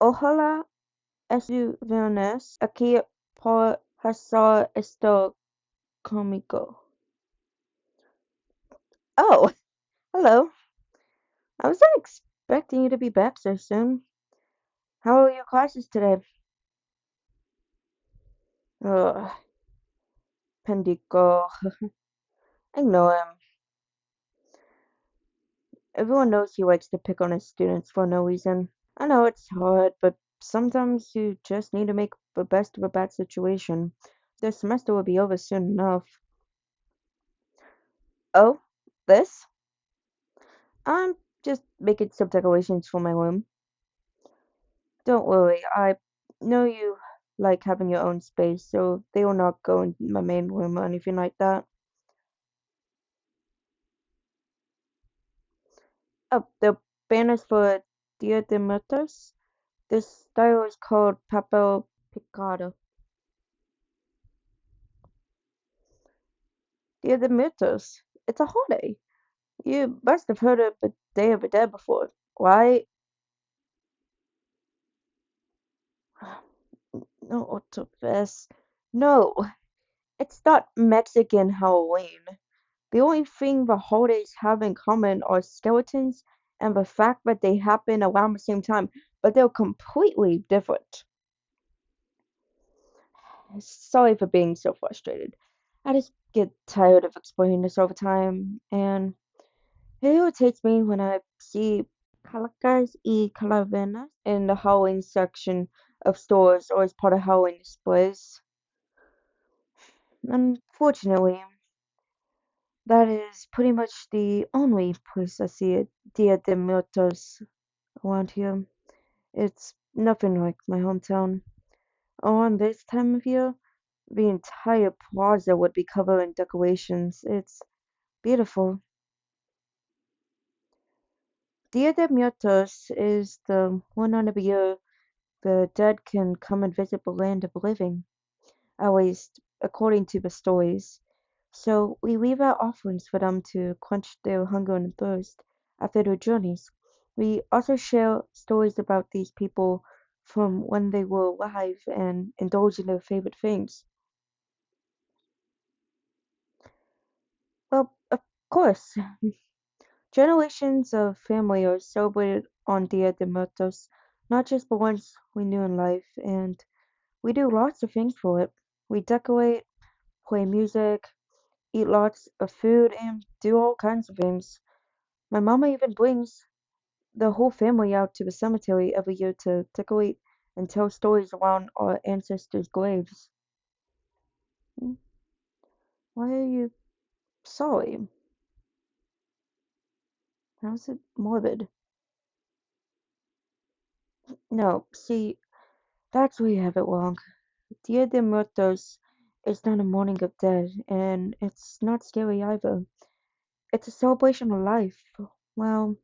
Ojalá estuvieras aquí por hacer esto conmigo. Oh, hello. I was not expecting you to be back so soon. How are your classes today? Ugh, Pendico. Ignore him. Everyone knows he likes to pick on his students for no reason. I know it's hard, but sometimes you just need to make the best of a bad situation. The semester will be over soon enough. Oh, this? I'm just making some decorations for my room. Don't worry, I know you like having your own space, so they will not go in my main room or anything like that. Oh, the banners for Dia de Muertos? This style is called papel picado. Dia de Muertos. It's a holiday. You must have heard of the Day of the Dead before. Why? No, otra vez. No, it's not Mexican Halloween. The only thing the holidays have in common are skeletons and the fact that they happen around the same time, but they're completely different. Sorry for being so frustrated. I just get tired of explaining this all the time, and it irritates me when I see calacas y calaveras in the Halloween section of stores or as part of Halloween displays. Unfortunately, that is pretty much the only place I see a Dia de Muertos around here. It's nothing like my hometown. Around this time of year, the entire plaza would be covered in decorations. It's beautiful. Dia de Muertos is the one night of the year the dead can come and visit the land of the living, at least according to the stories. So we leave out offerings for them to quench their hunger and thirst after their journeys. We also share stories about these people from when they were alive and indulge in their favorite things. Well, of course, generations of family are celebrated on Dia de Muertos, not just the ones we knew in life, and we do lots of things for it. We decorate, play music, eat lots of food, and do all kinds of things. My mama even brings the whole family out to the cemetery every year to decorate and tell stories around our ancestors' graves. Hmm, why are you sorry? How's it morbid? No, see, that's where you have it wrong. Dia de Muertos is not a mourning of dead, and it's not scary either. It's a celebration of life. Well,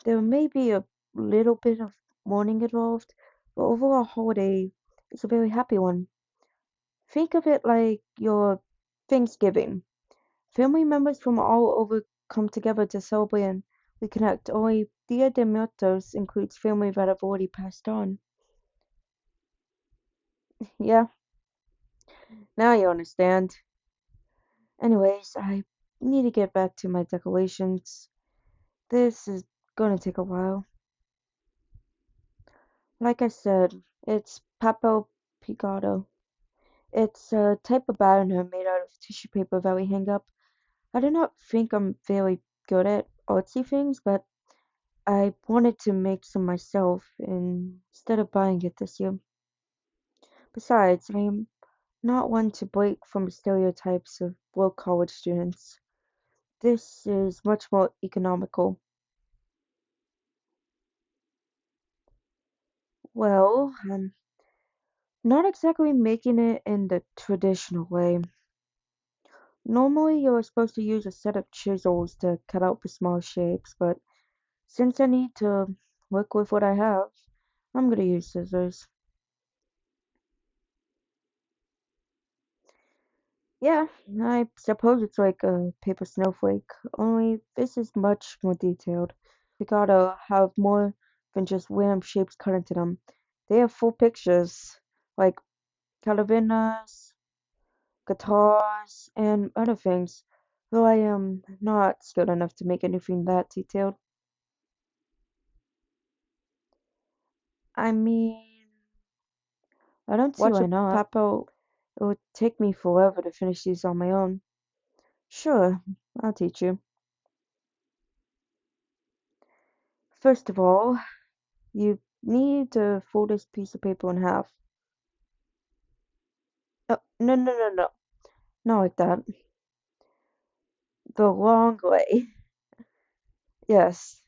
there may be a little bit of mourning involved, but overall holiday is a very happy one. Think of it like your Thanksgiving. Family members from all over come together to celebrate and reconnect. Only Dia de Muertos includes family that have already passed on. Yeah, now you understand. Anyways, I need to get back to my decorations. This is gonna take a while. Like I said, it's papel picado. It's a type of banner made out of tissue paper that we hang up. I do not think I'm very good at artsy things, but I wanted to make some myself instead of buying it this year. Besides, I am not one to break from the stereotypes of broke college students. This is much more economical. Well, I'm not exactly making it in the traditional way. Normally, you're supposed to use a set of chisels to cut out the small shapes, but since I need to work with what I have, I'm gonna use scissors. Yeah, I suppose it's like a paper snowflake, only this is much more detailed. We gotta have more than just random shapes cut into them. They have full pictures, like calabiners, guitars, and other things, though I am not skilled enough to make anything that detailed. I mean, I don't see why not. Papo, it would take me forever to finish these on my own. Sure, I'll teach you. First of all, you need to fold this piece of paper in half. Oh, no, no, no, no. Not like that. The long way. Yes.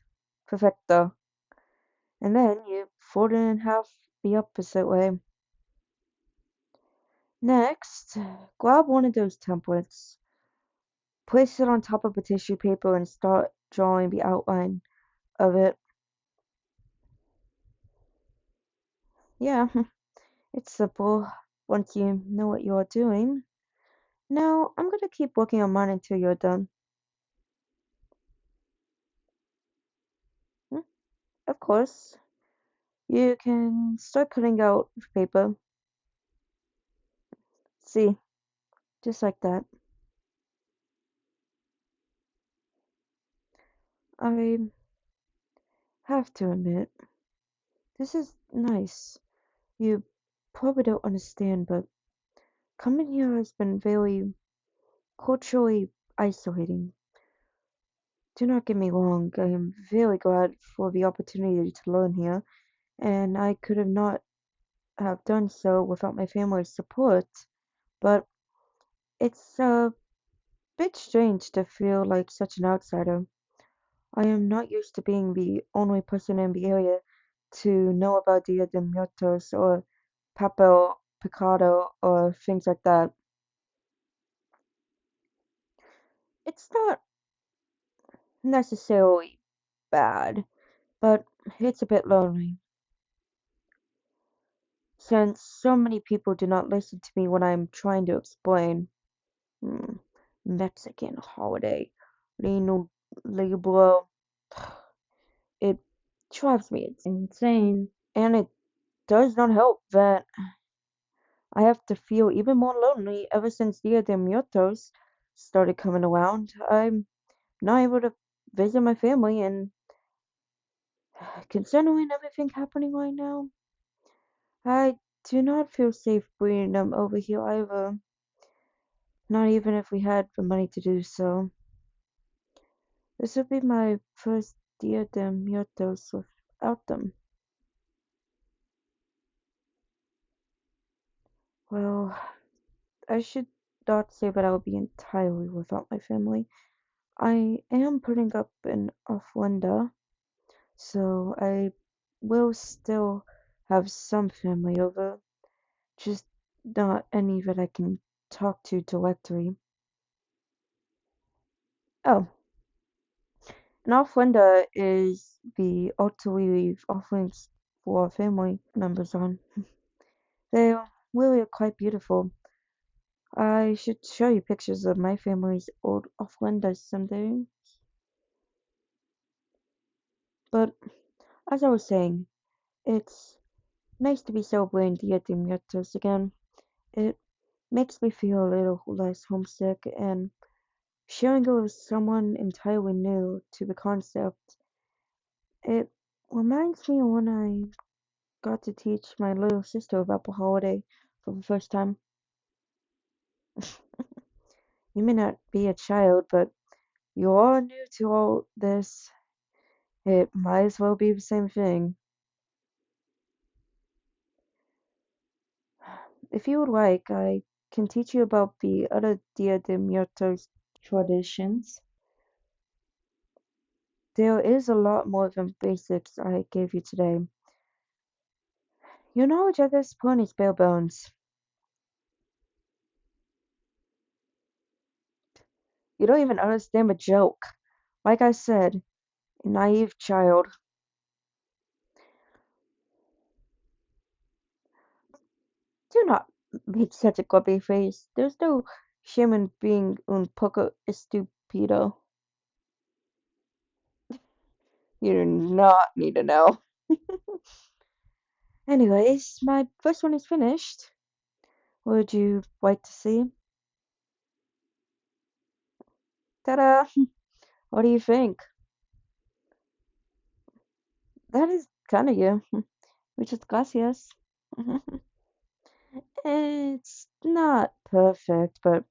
Perfecto. And then you fold it in half the opposite way. Next, grab one of those templates, place it on top of a tissue paper and start drawing the outline of it. Yeah, it's simple once you know what you're doing. Now, I'm gonna keep working on mine until you're done. Hmm, of course, you can start cutting out the paper. See, just like that. I have to admit, this is nice. You probably don't understand, but coming here has been very culturally isolating. Do not get me wrong, I am very glad for the opportunity to learn here, and I could have not have done so without my family's support, but it's a bit strange to feel like such an outsider. I am not used to being the only person in the area to know about Dia de Muertos or Papel Picado or things like that. It's not necessarily bad, but it's a bit lonely, since so many people do not listen to me when I'm trying to explain. Hmm, Mexican holiday, Lino Libro. It drives me insane, and it does not help that I have to feel even more lonely ever since Dia de Muertos started coming around. I'm not able to visit my family, and considering everything happening right now, I do not feel safe bringing them over here either. Not even if we had the money to do so. This would be my first Dia de Muertos without them. Well, I should not say that I will be entirely without my family. I am putting up an ofrenda, so I will still have some family over, just not any that I can talk to directly. Oh, an ofrenda is the altar we leave offerings for family members on. They really are quite beautiful. I should show you pictures of my family's old ofrendas someday. But as I was saying, it's nice to be celebrating Dia de Muertos again. It makes me feel a little less homesick, and sharing it with someone entirely new to the concept, it reminds me of when I got to teach my little sister about the holiday for the first time. You may not be a child, but you're all new to all this. It might as well be the same thing. If you would like, I can teach you about the other Dia de Muertos traditions. There is a lot more than basics I gave you today. Your knowledge at this point is bare bones. You don't even understand the joke. Like I said, a naive child. Do not make such a grumpy face. There's no shame in being un poco estúpido. You do not need to know. Anyways, my first one is finished. Would you like to see? Ta-da! What do you think? That is kind of you. Muchas gracias. It's not perfect, but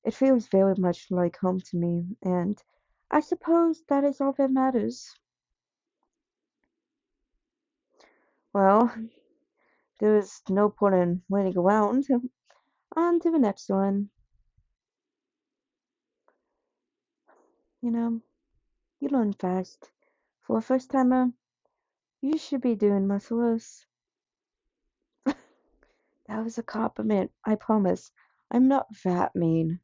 it feels very much like home to me, and I suppose that is all that matters. Well, there is no point in waiting around. On to the next one. You know, you learn fast. For a first timer, you should be doing much worse. That was a compliment, I promise. I'm not that mean.